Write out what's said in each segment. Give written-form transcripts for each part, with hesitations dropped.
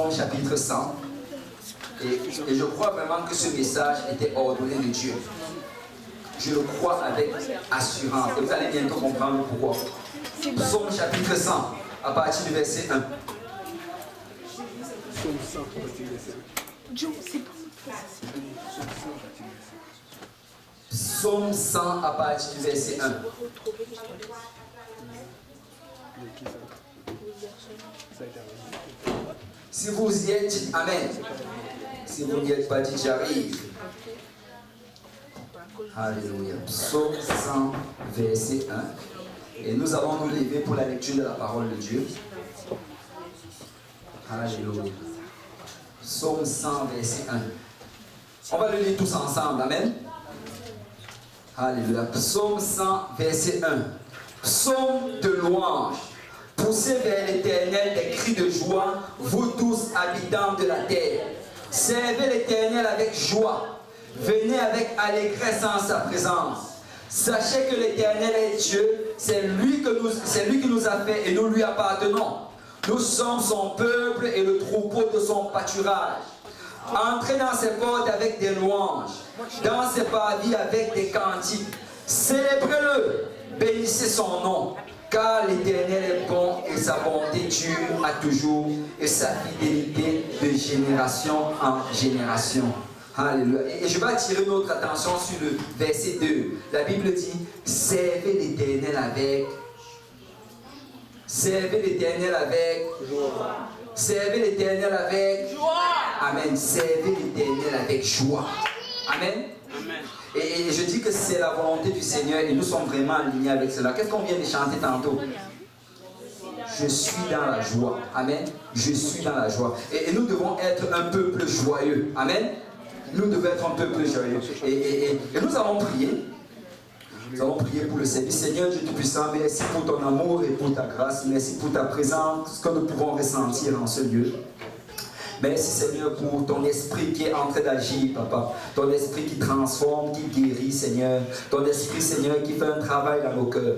Psaume chapitre 100. Et je crois vraiment que ce message était ordonné de Dieu. Je le crois avec assurance. Et vous allez bientôt comprendre pourquoi. Psaume chapitre 100, à partir du verset 1. Psaume 100 à partir du verset 1. Si vous y êtes, dites Amen. Si vous n'y êtes pas, dites j'arrive. Alléluia. Psaume 100, verset 1. Et nous allons nous lever pour la lecture de la parole de Dieu. Alléluia. Psaume 100, verset 1. On va le lire tous ensemble. Amen. Alléluia. Psaume 100, verset 1. Psaume de louange. Poussez vers l'Éternel des cris de joie, vous tous habitants de la terre. Servez l'Éternel avec joie. Venez avec allégresse en sa présence. Sachez que l'Éternel est Dieu, c'est lui qui nous a fait et nous lui appartenons. Nous sommes son peuple et le troupeau de son pâturage. Entrez dans ses portes avec des louanges, dans ses parvis avec des cantiques. Célébrez-le, bénissez son nom, car l'Éternel est bon et sa bonté dure à toujours et sa fidélité de génération en génération. Alléluia. Et je vais attirer notre attention sur le verset 2. La Bible dit, servez l'Éternel avec joie. Servez l'Éternel avec joie. Amen. Servez l'Éternel avec joie. Amen. Amen. Et je dis que c'est la volonté du Seigneur et nous sommes vraiment alignés avec cela. Qu'est-ce qu'on vient de chanter tantôt? Je suis dans la joie. Amen. Je suis dans la joie. Et nous devons être un peuple joyeux. Amen. Nous devons être un peuple joyeux. Et nous allons prier. Nous allons prier pour le service. Seigneur Dieu Tout-Puissant, merci pour ton amour et pour ta grâce. Merci pour ta présence, ce que nous pouvons ressentir en ce lieu. Merci Seigneur pour ton esprit qui est en train d'agir, Papa. Ton esprit qui transforme, qui guérit, Seigneur. Ton esprit, Seigneur, qui fait un travail dans nos cœurs.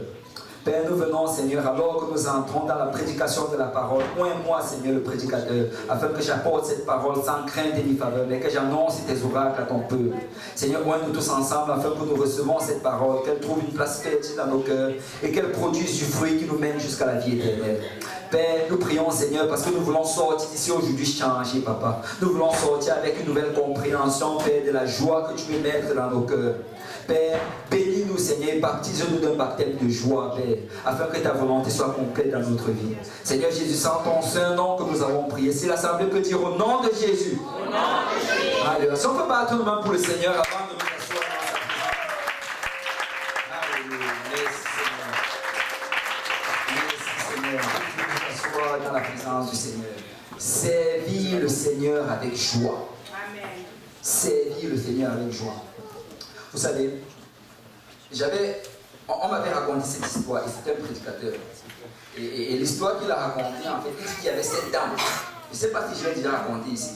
Père, nous venons, Seigneur, alors que nous entrons dans la prédication de la parole. Oins-moi, Seigneur, le prédicateur, afin que j'apporte cette parole sans crainte et ni faveur, mais que j'annonce tes oracles à ton peuple. Seigneur, oins-nous tous ensemble, afin que nous recevons cette parole, qu'elle trouve une place fertile dans nos cœurs et qu'elle produise du fruit qui nous mène jusqu'à la vie éternelle. Père, nous prions, Seigneur, parce que nous voulons sortir d'ici aujourd'hui changé, Papa. Nous voulons sortir avec une nouvelle compréhension, Père, de la joie que tu veux mettre dans nos cœurs. Père, bénis-nous, Seigneur, baptise-nous d'un baptême de joie, Père, afin que ta volonté soit complète dans notre vie. Seigneur Jésus, sans ton saint nom que nous avons prié, si l'Assemblée peut dire au nom de Jésus. Au nom de Jésus. Alléluia. Si on peut battre nos mains pour le Seigneur avant de nous asseoir dans sa présence. Alléluia. Merci, Seigneur. Merci, Seigneur. Asseoir dans la présence du Seigneur. Servir le Seigneur avec joie. Amen. Servir le Seigneur avec joie. Vous savez, on m'avait raconté cette histoire, et c'était un prédicateur. Et l'histoire qu'il a racontée, en fait, il dit qu'il y avait cette dame. Je ne sais pas si je l'ai déjà raconté ici.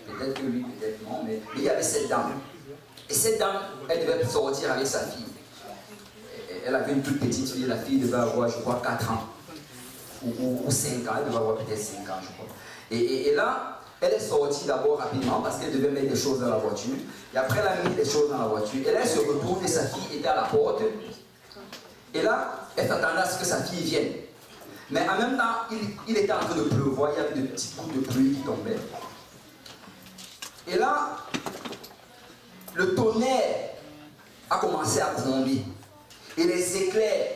Peut-être que oui, peut-être non, mais il y avait cette dame. Et cette dame, elle devait sortir avec sa fille. Elle avait une toute petite fille, la fille devait avoir, je crois, 4 ans. Ou 5 ans, elle devait avoir peut-être 5 ans, je crois. Et là, elle est sortie d'abord rapidement parce qu'elle devait mettre des choses dans la voiture. Et après, elle a mis des choses dans la voiture. Et là, elle se retourne et sa fille était à la porte. Et là, elle s'attendait à ce que sa fille vienne. Mais en même temps, il était en train de pleuvoir. Il y avait de petits coups de pluie qui tombaient. Et là, le tonnerre a commencé à gronder. Et les éclairs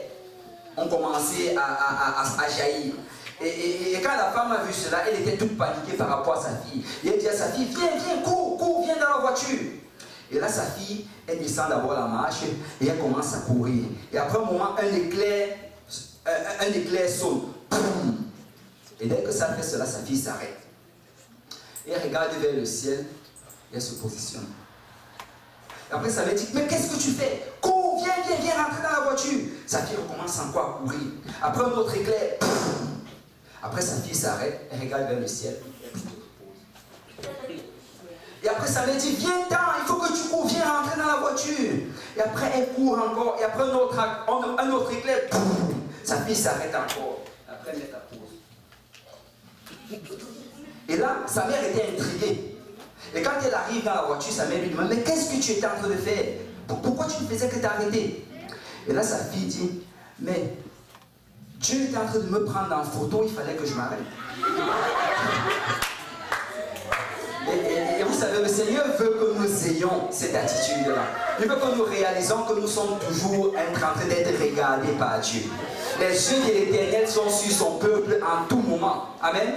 ont commencé à jaillir. Et quand la femme a vu cela, elle était toute paniquée par rapport à sa fille. Et elle dit à sa fille, viens, cours, viens dans la voiture. Et là, sa fille, elle descend d'abord la marche et elle commence à courir. Et après un moment, un éclair sonne. Et dès que ça fait cela, sa fille s'arrête. Et elle regarde vers le ciel et elle se positionne. Et après, ça lui dit, mais qu'est-ce que tu fais? Cours, viens rentrer dans la voiture. Sa fille recommence encore à courir. Après un autre éclair. Après, sa fille s'arrête, elle regarde vers le ciel. Et après, ça lui dit, viens-t'en, il faut que tu cours, viens rentrer dans la voiture. Et après, elle court encore. Et après, un autre éclair, sa fille s'arrête encore. Après, elle met la pause. Et là, sa mère était intriguée. Et quand elle arrive dans la voiture, sa mère lui demande, mais qu'est-ce que tu étais en train de faire? Pourquoi tu ne faisais que t'arrêter? Et là, sa fille dit, mais Dieu était en train de me prendre en photo, il fallait que je m'arrête. Et vous savez, le Seigneur veut que nous ayons cette attitude-là. Il veut que nous réalisons que nous sommes toujours en train d'être regardés par Dieu. Les yeux de l'Éternel sont sur son peuple en tout moment. Amen.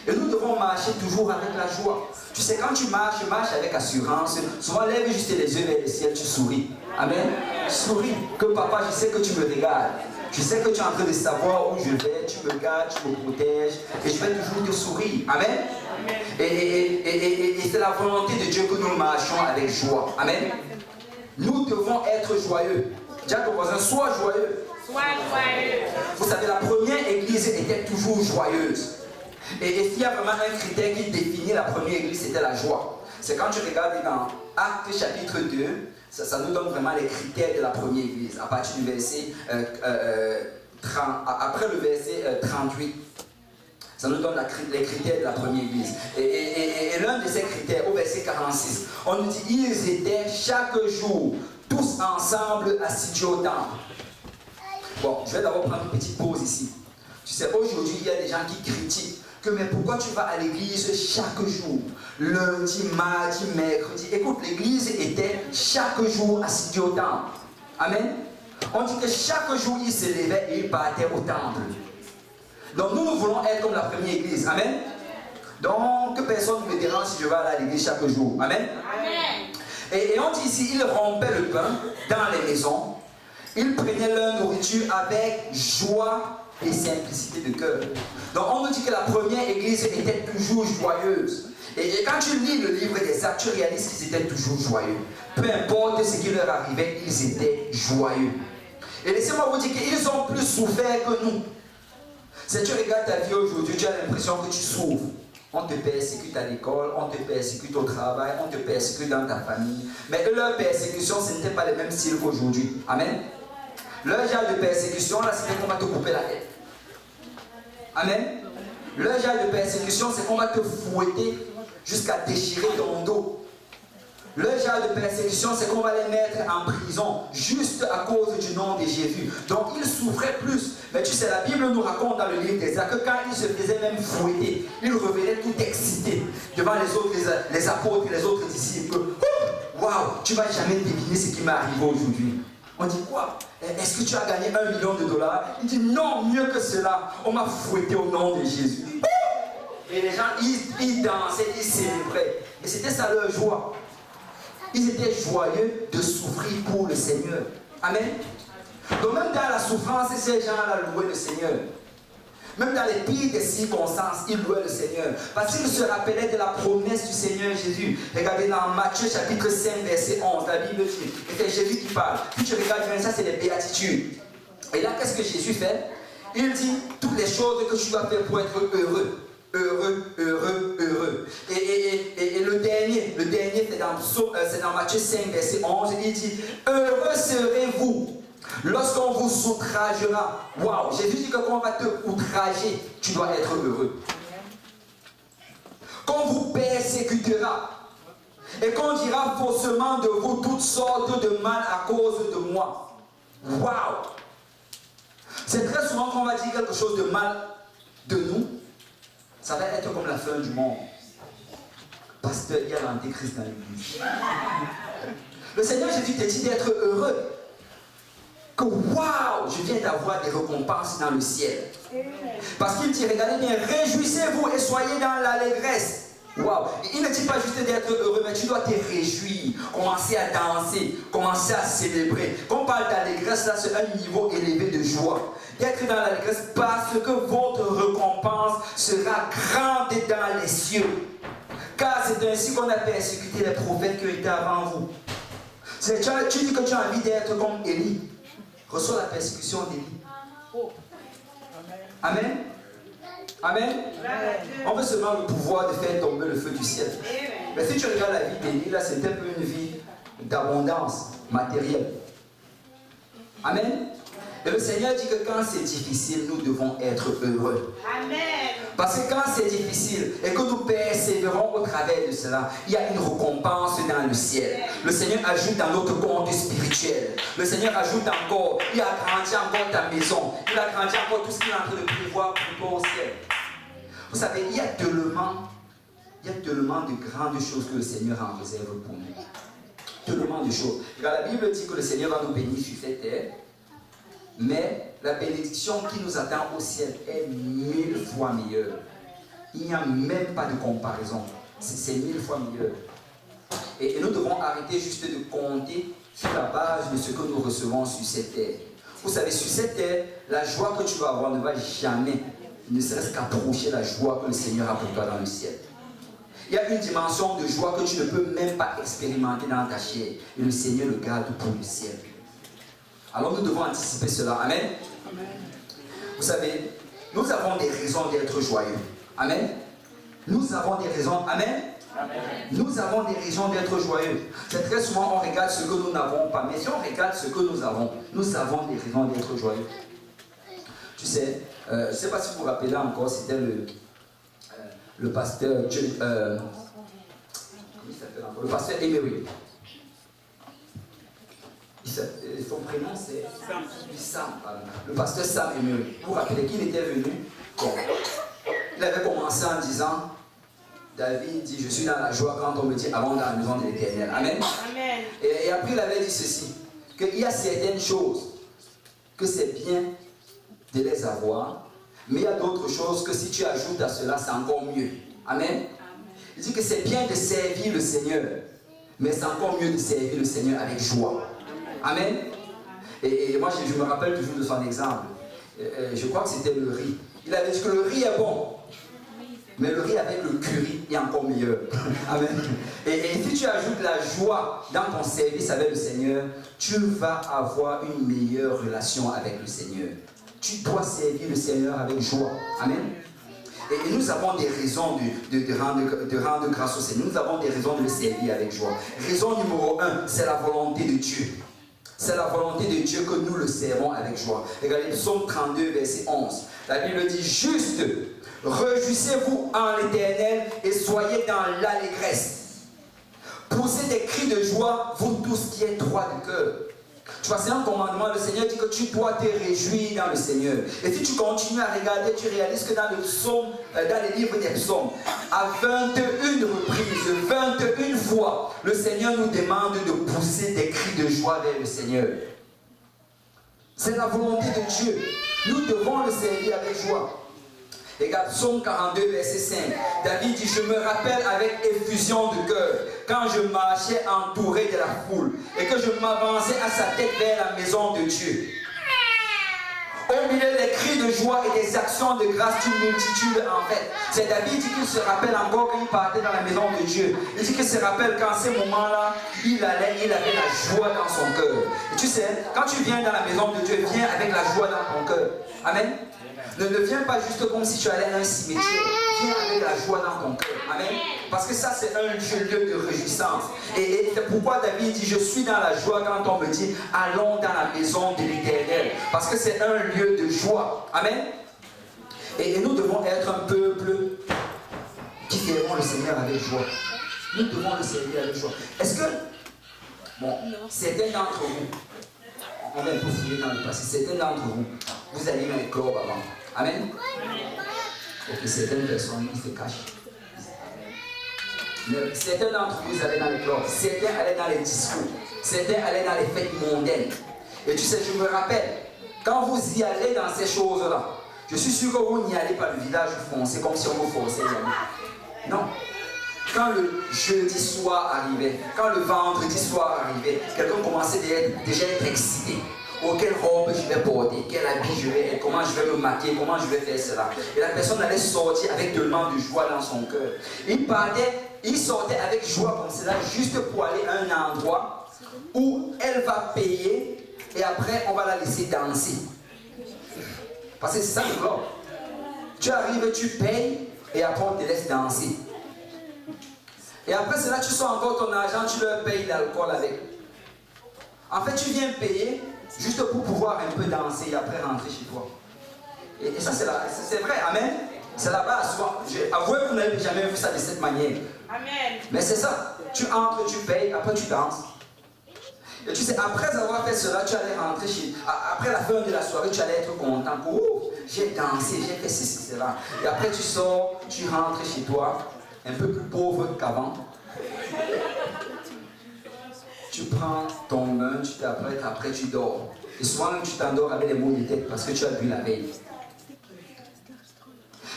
Et nous devons marcher toujours avec la joie. Tu sais, quand tu marches, marche avec assurance. Souvent, lève juste les yeux vers le ciel, tu souris. Amen. Souris. Que papa, je sais que tu me regardes. Je sais que tu es en train de savoir où je vais. Tu me gardes, tu me protèges. Et je vais toujours te sourire. Amen. Et c'est la volonté de Dieu que nous marchons avec joie. Amen. Nous devons être joyeux. Dis à ton voisin, sois joyeux. Sois joyeux. Vous savez, la première église était toujours joyeuse. Et s'il y a vraiment un critère qui définit la première église, c'était la joie. C'est quand tu regardes dans Actes chapitre 2, ça nous donne vraiment les critères de la première église. À partir du verset après le verset 38, ça nous donne les critères de la première église. Et l'un de ces critères, au verset 46, on nous dit, ils étaient chaque jour, tous ensemble assidus au temple. Bon, je vais d'abord prendre une petite pause ici. Tu sais, aujourd'hui, il y a des gens qui critiquent que, mais pourquoi tu vas à l'église chaque jour? Lundi, mardi, mercredi. Écoute, l'église était chaque jour assidue au temple. Amen. On dit que chaque jour, ils se levaient et ils partaient au temple. Donc nous voulons être comme la première église. Amen. Donc que personne ne me dérange si je vais aller à l'église chaque jour. Amen. Amen. Et on dit ici, ils rompaient le pain dans les maisons. Ils prenaient leur nourriture avec joie et simplicité de cœur. Donc on nous dit que la première église était toujours joyeuse. Et quand tu lis le livre des Actes, tu réalises qu'ils étaient toujours joyeux. Peu importe ce qui leur arrivait, ils étaient joyeux. Et laissez-moi vous dire qu'ils ont plus souffert que nous. Si tu regardes ta vie aujourd'hui, tu as l'impression que tu souffres. On te persécute à l'école, on te persécute au travail, on te persécute dans ta famille. Mais leur persécution, ce n'était pas le même style qu'aujourd'hui. Amen. Leur genre de persécution, là, c'était qu'on va te couper la tête. Amen. Leur genre de persécution, c'est qu'on va te fouetter jusqu'à déchirer ton dos. Leur genre de persécution, c'est qu'on va les mettre en prison juste à cause du nom de Jésus. Donc ils souffraient plus. Mais tu sais, la Bible nous raconte dans le livre des Actes que quand ils se faisaient même fouetter, ils revenaient tout excités devant les autres, les apôtres et les autres disciples. Waouh, tu ne vas jamais deviner ce qui m'est arrivé aujourd'hui. On dit quoi? Est-ce que tu as gagné $1 million? Il dit non, mieux que cela. On m'a fouetté au nom de Jésus. Et les gens, ils dansaient, ils célébraient. Et c'était ça leur joie. Ils étaient joyeux de souffrir pour le Seigneur. Amen. Donc même dans la souffrance, ces gens-là louaient le Seigneur. Même dans les pires des circonstances, ils louaient le Seigneur. Parce qu'ils se rappelaient de la promesse du Seigneur Jésus. Regardez dans Matthieu chapitre 5, verset 11, la Bible dit, et c'est Jésus qui parle. Puis tu regardes bien ça, c'est les béatitudes. Et là, qu'est-ce que Jésus fait? Il dit toutes les choses que tu dois faire pour être heureux. Heureux, heureux, heureux. Et le dernier c'est dans Matthieu 5, verset 11, il dit, heureux serez-vous lorsqu'on vous outragera. Waouh, Jésus dit que quand on va te outrager, tu dois être heureux. Qu'on vous persécutera et qu'on dira faussement de vous toutes sortes de mal à cause de moi. Waouh. C'est très souvent qu'on va dire quelque chose de mal de nous. Ça va être comme la fin du monde. Pasteur, il y a l'antéchrist dans l'église. Le Seigneur Jésus te dit d'être heureux. Que waouh, je viens d'avoir des récompenses dans le ciel. Parce qu'il dit, regardez bien, réjouissez-vous et soyez dans l'allégresse. Waouh, il ne dit pas juste d'être heureux, mais tu dois te réjouir, commencer à danser, commencer à célébrer. Quand on parle d'allégresse, là, c'est un niveau élevé de joie. D'être dans l'allégresse parce que votre récompense sera grande dans les cieux. Car c'est ainsi qu'on a persécuté les prophètes qui étaient avant vous. Tu dis que tu as envie d'être comme Élie. Reçois la persécution d'Élie. Amen. Amen. On veut seulement le pouvoir de faire tomber le feu du ciel. Mais si tu regardes la vie d'Élie, là, c'est un peu une vie d'abondance matérielle. Amen. Et le Seigneur dit que quand c'est difficile, nous devons être heureux. Amen. Parce que quand c'est difficile et que nous persévérons au travers de cela, il y a une récompense dans le ciel. Le Seigneur ajoute dans notre compte spirituel. Le Seigneur ajoute encore, il agrandit encore ta maison. Il agrandit encore tout ce qu'il est en train de prévoir pour toi au ciel. Vous savez, il y a tellement de grandes choses que le Seigneur en réserve pour nous. Tellement de choses. Car la Bible dit que le Seigneur va nous bénir sur cette terre. Mais la bénédiction qui nous attend au ciel est 1000 fois meilleure. Il n'y a même pas de comparaison. C'est 1000 fois meilleur. Et nous devons arrêter juste de compter sur la base de ce que nous recevons sur cette terre. Vous savez, sur cette terre, la joie que tu vas avoir ne va jamais, ne serait-ce qu'approcher la joie que le Seigneur a pour toi dans le ciel. Il y a une dimension de joie que tu ne peux même pas expérimenter dans ta chair. Et le Seigneur le garde pour le ciel. Alors nous devons anticiper cela. Amen. Amen. Vous savez, nous avons des raisons d'être joyeux. Amen. Nous avons des raisons. Amen. Amen. Nous avons des raisons d'être joyeux. C'est très souvent on regarde ce que nous n'avons pas. Mais si on regarde ce que nous avons des raisons d'être joyeux. Tu sais, je ne sais pas si vous vous rappelez encore, c'était le pasteur, comment il s'appelle encore? Le pasteur Emery. Son prénom c'est Sam. Le pasteur Sam Emery. Vous vous rappelez qu'il était venu? Bon. Il avait commencé en disant, David dit, je suis dans la joie quand on me dit, avant dans la maison de l'Éternel. Amen. Amen. Et après il avait dit ceci, qu'il y a certaines choses que c'est bien de les avoir, mais il y a d'autres choses que si tu ajoutes à cela, c'est encore mieux. Amen. Amen. Il dit que c'est bien de servir le Seigneur, mais c'est encore mieux de servir le Seigneur avec joie. Amen. Et moi, je me rappelle toujours de son exemple. Je crois que c'était le riz. Il avait dit que le riz est bon, mais le riz avec le curry est encore meilleur. Amen. Et si tu ajoutes la joie dans ton service avec le Seigneur, tu vas avoir une meilleure relation avec le Seigneur. Tu dois servir le Seigneur avec joie. Amen. Et nous avons des raisons de rendre grâce au Seigneur. Nous avons des raisons de le servir avec joie. Raison numéro 1, c'est la volonté de Dieu. C'est la volonté de Dieu que nous le servons avec joie. Regardez Psaume 32, verset 11. La Bible dit, juste, réjouissez-vous en l'Éternel et soyez dans l'allégresse. Poussez des cris de joie, vous tous qui êtes droits de cœur. Tu vois, c'est un commandement. Le Seigneur dit que tu dois te réjouir dans le Seigneur. Et si tu continues à regarder, tu réalises que dans le psaume, dans les livres des psaumes, à 21 reprises, 21 fois, le Seigneur nous demande de pousser des cris de joie vers le Seigneur. C'est la volonté de Dieu. Nous devons le servir avec joie. Regarde Psaume 42, verset 5. David dit, je me rappelle avec effusion de cœur, quand je marchais entouré de la foule, et que je m'avançais à sa tête vers la maison de Dieu. Au milieu des cris de joie et des actions de grâce d'une multitude en fait. C'est David dit qu'il se rappelle encore qu'il partait dans la maison de Dieu. Il dit qu'il se rappelle qu'en ces moments-là, il avait la joie dans son cœur. Et tu sais, quand tu viens dans la maison de Dieu, viens avec la joie dans ton cœur. Amen. Ne viens pas juste comme si tu allais à un cimetière. Viens avec la joie dans ton cœur. Amen. Parce que ça, c'est un lieu de réjouissance. Et c'est pourquoi David dit, je suis dans la joie quand on me dit, allons dans la maison de l'Éternel. Parce que c'est un lieu de joie. Amen. Et nous devons être un peuple qui servons le Seigneur avec joie. Nous devons le servir avec joie. Est-ce que, bon, certains d'entre vous, on va un peu fouiller dans le passé, certains d'entre vous, vous allez dans les clubs avant. Amen. Ok, certaines personnes, ils se cachent. Mais certains d'entre vous allaient dans les clubs, certains allaient dans les discours, certains allaient dans les fêtes mondaines. Et tu sais, je me rappelle, quand vous y allez dans ces choses-là, je suis sûr que vous n'y allez pas le visage foncé comme si on vous forçait d'y aller. Non. Quand le jeudi soir arrivait, quand le vendredi soir arrivait, quelqu'un commençait déjà à être excité. Oh, quelle robe je vais porter, quel habit je vais être, comment je vais me maquiller, comment je vais faire cela. Et la personne allait sortir avec tellement de joie dans son cœur. Il sortait avec joie comme cela, juste pour aller à un endroit où elle va payer et après on va la laisser danser. Parce que c'est ça le corps. Tu arrives, tu payes et après on te laisse danser. Et après cela, tu sors encore ton argent, tu leur payes l'alcool avec. En fait, tu viens payer juste pour pouvoir un peu danser et après rentrer chez toi. Et ça, c'est vrai, amen. C'est la base. Avouez que vous n'avez jamais vu ça de cette manière. Amen. Mais c'est ça. Tu entres, tu payes, après tu danses. Et tu sais, après avoir fait cela, tu allais rentrer chez... Après la fin de la soirée, tu allais être content. Oh, j'ai dansé, j'ai fait ceci, cela. Et après tu sors, tu rentres chez toi, un peu plus pauvre qu'avant. Tu prends ton bain, tu t'apprêtes, après tu dors. Et souvent tu t'endors avec les maux de tête parce que tu as bu la veille.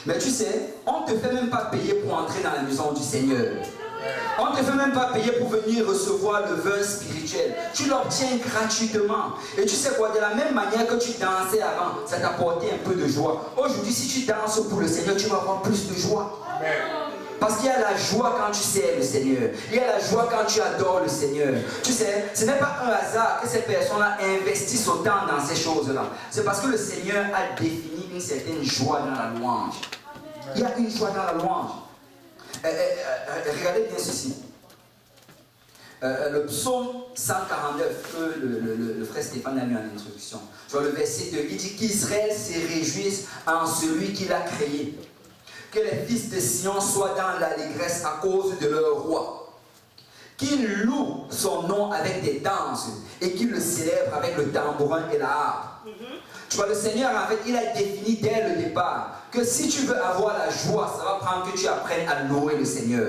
Mais tu sais, on ne te fait même pas payer pour entrer dans la maison du Seigneur. On ne te fait même pas payer pour venir recevoir le vin spirituel. Tu l'obtiens gratuitement. Et tu sais quoi, de la même manière que tu dansais avant, ça t'apportait un peu de joie. Aujourd'hui, si tu danses pour le Seigneur, tu vas avoir plus de joie. Parce qu'il y a la joie quand tu sers le Seigneur. Il y a la joie quand tu adores le Seigneur. Tu sais, ce n'est pas un hasard que ces personnes-là investissent autant dans ces choses-là. C'est parce que le Seigneur a défini une certaine joie dans la louange. Il y a une joie dans la louange. Regardez bien ceci. Le psaume 149 que le frère Stéphane a mis en introduction. Sur le verset 2, il dit qu'Israël se réjouisse en celui qui l'a créé. Que les fils de Sion soient dans l'allégresse à cause de leur roi. Qu'ils louent son nom avec des danses et qu'ils le célèbrent avec le tambourin et la harpe. Tu vois, le Seigneur, en fait, il a défini dès le départ que si tu veux avoir la joie, ça va prendre que tu apprennes à louer le Seigneur.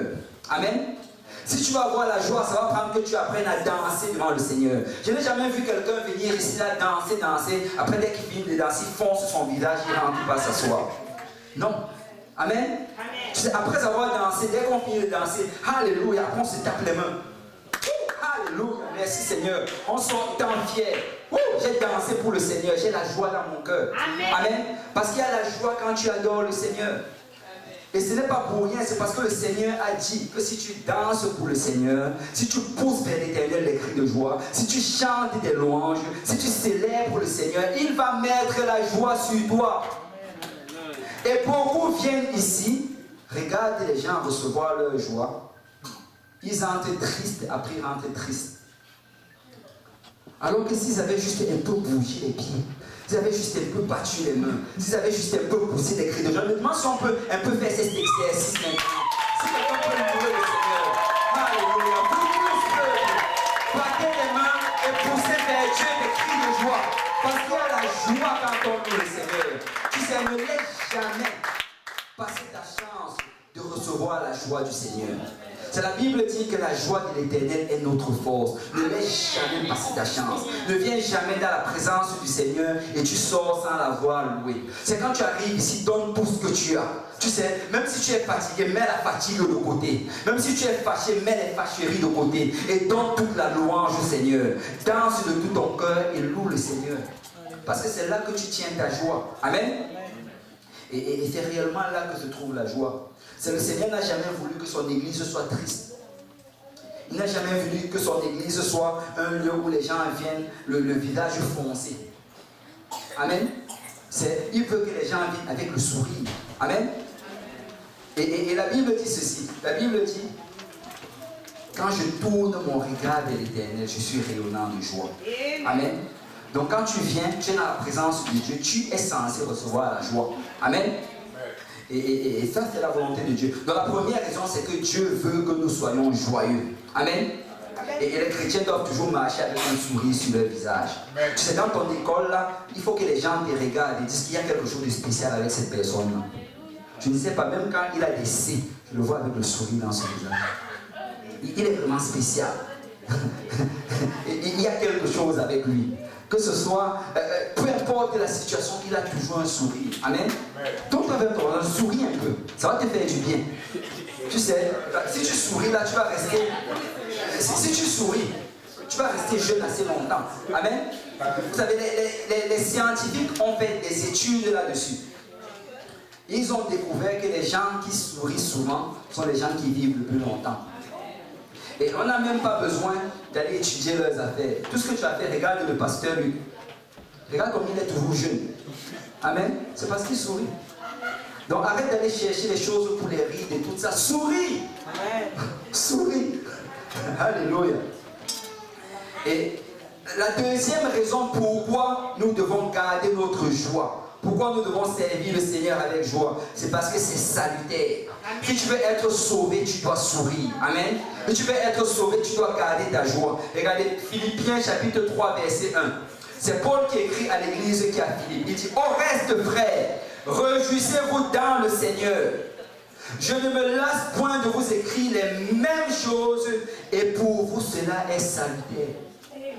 Amen. Si tu veux avoir la joie, ça va prendre que tu apprennes à danser devant le Seigneur. Je n'ai jamais vu quelqu'un venir ici, là, danser. Après, dès qu'il finit de danser, il fonce son visage, il rentre, il va s'asseoir. Non. Amen. Amen. Tu sais, après avoir dansé, dès qu'on finit de danser, alléluia, après on se tape les mains. Alléluia, merci Seigneur. On sort tant fiers. J'ai dansé pour le Seigneur, j'ai la joie dans mon cœur. Amen. Amen. Parce qu'il y a la joie quand tu adores le Seigneur. Et ce n'est pas pour rien, c'est parce que le Seigneur a dit que si tu danses pour le Seigneur, si tu pousses vers l'Éternel les cris de joie, si tu chantes des louanges, si tu célèbres le Seigneur, il va mettre la joie sur toi. Et beaucoup viennent ici, regardent les gens recevoir leur joie. Ils entrent tristes, après ils rentrent tristes. Alors que s'ils avaient juste un peu bougé les pieds, s'ils avaient juste un peu battu les mains, s'ils avaient juste un peu poussé des cris de joie, je me demande si on peut un peu faire cet exercice maintenant. Si quelqu'un peut louer le Seigneur, alléluia, vous battez les mains et poussez vers Dieu des cris de joie. Parce qu'il y a la joie quand on loue le Seigneur. Tu sais, ne laisse jamais passer ta chance de recevoir la joie du Seigneur. C'est la Bible dit que la joie de l'Éternel est notre force. Ne laisse jamais passer ta chance. Ne viens jamais dans la présence du Seigneur et tu sors sans l'avoir loué. C'est quand tu arrives ici, donne tout ce que tu as. Tu sais, même si tu es fatigué, mets la fatigue de côté. Même si tu es fâché, mets les fâcheries de côté. Et donne toute la louange au Seigneur. Danse de tout ton cœur et loue le Seigneur. Parce que c'est là que tu tiens ta joie. Amen. Et c'est réellement là que se trouve la joie. C'est le Seigneur n'a jamais voulu que son église soit triste. Il n'a jamais voulu que son église soit un lieu où les gens viennent le visage foncé. Amen. Il veut que les gens viennent avec le sourire. Amen. Et la Bible dit ceci. La Bible dit, quand je tourne mon regard vers l'Éternel, je suis rayonnant de joie. Amen. Donc quand tu viens, tu es dans la présence de Dieu, tu es censé recevoir la joie. Amen. Et ça, c'est la volonté de Dieu. Donc la première raison, c'est que Dieu veut que nous soyons joyeux. Amen. Et les chrétiens doivent toujours marcher avec un sourire sur leur visage. Tu sais, dans ton école, là, il faut que les gens te regardent et disent qu'il y a quelque chose de spécial avec cette personne-là. Je ne sais pas, même quand il a des C, je le vois avec le sourire dans son visage. Il est vraiment spécial. Il y a quelque chose avec lui. Que ce soit, peu importe la situation, il a toujours un sourire. Amen. Donc avec toi, souris un peu. Ça va te faire du bien. Tu sais, si tu souris là, tu vas rester. Si tu souris, tu vas rester jeune assez longtemps. Amen. Vous savez, les scientifiques ont fait des études là-dessus. Ils ont découvert que les gens qui sourient souvent sont les gens qui vivent le plus longtemps. Et on n'a même pas besoin d'aller étudier leurs affaires. Tout ce que tu as fait, regarde le pasteur Luc. Regarde comme il est toujours jeune. Amen. C'est parce qu'il sourit. Donc arrête d'aller chercher les choses pour les rides et tout ça. Souris. Amen. Souris. Alléluia. Et la deuxième raison pourquoi nous devons garder notre joie, Pourquoi nous devons servir le Seigneur avec joie? C'est parce que c'est salutaire. Si tu veux être sauvé, tu dois sourire. Amen. Si tu veux être sauvé, tu dois garder ta joie. Regardez Philippiens chapitre 3 verset 1. C'est Paul qui écrit à l'église qui a Philippe. Il dit, au reste frères, réjouissez-vous dans le Seigneur. Je ne me lasse point de vous écrire les mêmes choses et pour vous cela est salutaire.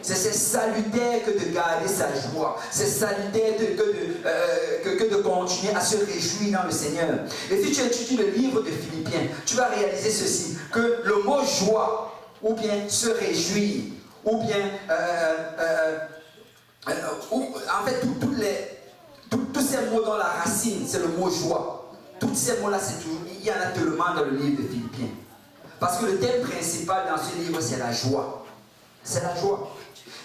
C'est salutaire que de garder sa joie. C'est salutaire que de continuer à se réjouir dans le Seigneur. Et si tu étudies le livre de Philippiens, tu vas réaliser ceci, que le mot joie, ou bien se réjouir, ou bien, en fait, tous ces mots dans la racine, c'est le mot joie. Tous ces mots-là, il y en a tellement dans le livre de Philippiens. Parce que le thème principal dans ce livre, c'est la joie. C'est la joie.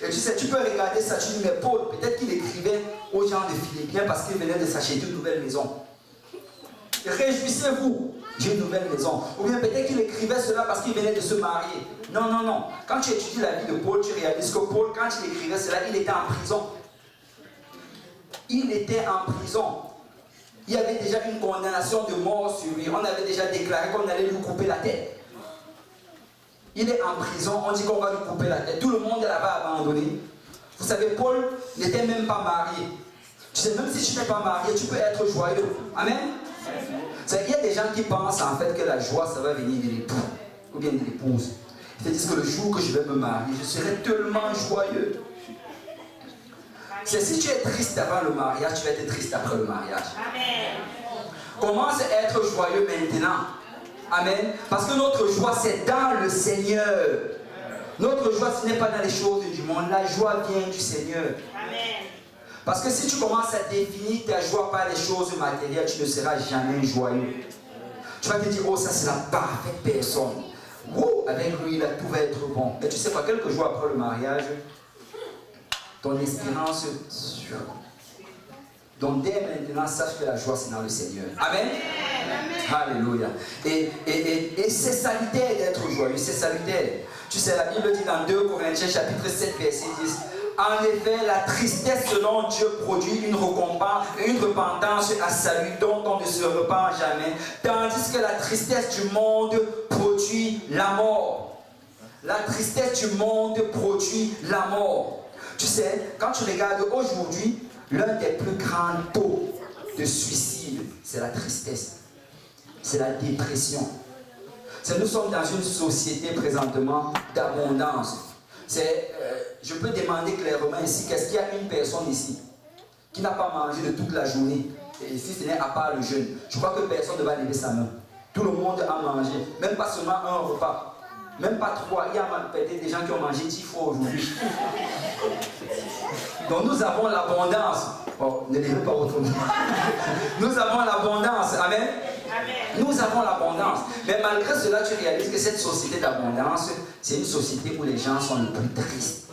Et tu sais, tu peux regarder ça, tu dis, mais Paul, peut-être qu'il écrivait aux gens de Philippiens parce qu'il venait de s'acheter une nouvelle maison. Réjouissez-vous, j'ai une nouvelle maison. Ou bien peut-être qu'il écrivait cela parce qu'il venait de se marier. Non, non, non. Quand tu étudies la vie de Paul, tu réalises que Paul, quand il écrivait cela, il était en prison. Il était en prison. Il y avait déjà une condamnation de mort sur lui. On avait déjà déclaré qu'on allait lui couper la tête. Il est en prison, on dit qu'on va lui couper la tête. Tout le monde l'avait abandonné. Vous savez, Paul n'était même pas marié. Tu sais, même si tu n'es pas marié, tu peux être joyeux. Amen. Il y a des gens qui pensent en fait que la joie, ça va venir de l'époux ou bien de l'épouse. Ils te disent que le jour que je vais me marier, je serai tellement joyeux. C'est si tu es triste avant le mariage, tu vas être triste après le mariage. Amen. Commence à être joyeux maintenant. Amen. Parce que notre joie, c'est dans le Seigneur. Notre joie, ce n'est pas dans les choses du monde. La joie vient du Seigneur. Amen. Parce que si tu commences à définir ta joie par les choses matérielles, tu ne seras jamais joyeux. Tu vas te dire, oh, ça c'est la parfaite personne. Oh, avec lui, là, tout va être bon. Mais tu sais pas, quelques jours après le mariage, ton espérance sur. Donc dès maintenant, sache que la joie c'est dans le Seigneur. Amen. Amen. Alléluia. Et c'est salutaire d'être joyeux, c'est salutaire. Tu sais, la Bible dit dans 2 Corinthiens chapitre 7 verset 10, en effet, la tristesse selon Dieu produit une repentance à salut dont on ne se repent jamais, tandis que la tristesse du monde produit la mort. La tristesse du monde produit la mort. Tu sais, quand tu regardes aujourd'hui, l'un des plus grands taux de suicide, c'est la tristesse. C'est la dépression. Nous sommes dans une société présentement d'abondance. Je peux demander clairement ici, qu'est-ce qu'il y a une personne ici qui n'a pas mangé de toute la journée, et si ce n'est à part le jeûne, je crois que personne ne va lever sa main. Tout le monde a mangé, même pas seulement un repas. Même pas 3, il y a peut-être des gens qui ont mangé 10 fois aujourd'hui. Donc nous avons l'abondance. Oh, ne levez pas votre main. Nous avons l'abondance. Amen. Amen. Nous avons l'abondance. Mais malgré cela, tu réalises que cette société d'abondance, c'est une société où les gens sont les plus tristes.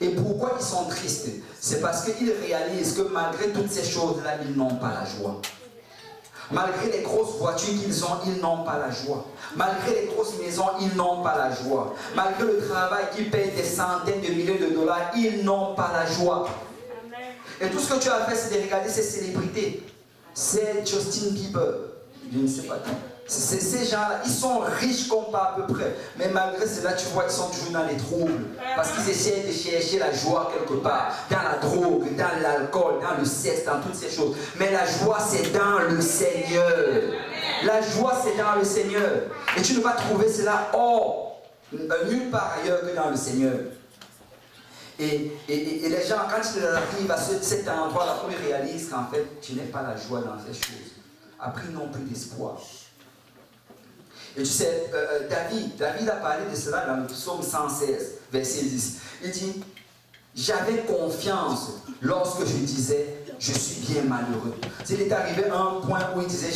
Et pourquoi ils sont tristes? C'est parce qu'ils réalisent que malgré toutes ces choses-là, ils n'ont pas la joie. Malgré les grosses voitures qu'ils ont, ils n'ont pas la joie. Malgré les grosses maisons, ils n'ont pas la joie. Malgré le travail qui paye des centaines de milliers de dollars, ils n'ont pas la joie. Et tout ce que tu as fait, c'est de regarder ces célébrités. C'est Justin Bieber, je ne sais pas qui. Ces gens-là, ils sont riches comme pas à peu près. Mais malgré cela, tu vois, ils sont toujours dans les troubles. Parce qu'ils essaient de chercher la joie quelque part. Dans la drogue, dans l'alcool, dans le sexe, dans toutes ces choses. Mais la joie, c'est dans le Seigneur. La joie, c'est dans le Seigneur. Et tu ne vas trouver cela nulle part ailleurs que dans le Seigneur. Et les gens, quand ils arrivent à cet endroit-là, ils réalisent qu'en fait, tu n'as pas la joie dans ces choses. Après, ils n'ont plus d'espoir. Et tu sais, David a parlé de cela dans le psaume 116, verset 10. Il dit, j'avais confiance lorsque je disais, je suis bien malheureux. Il est arrivé à un point où il disait,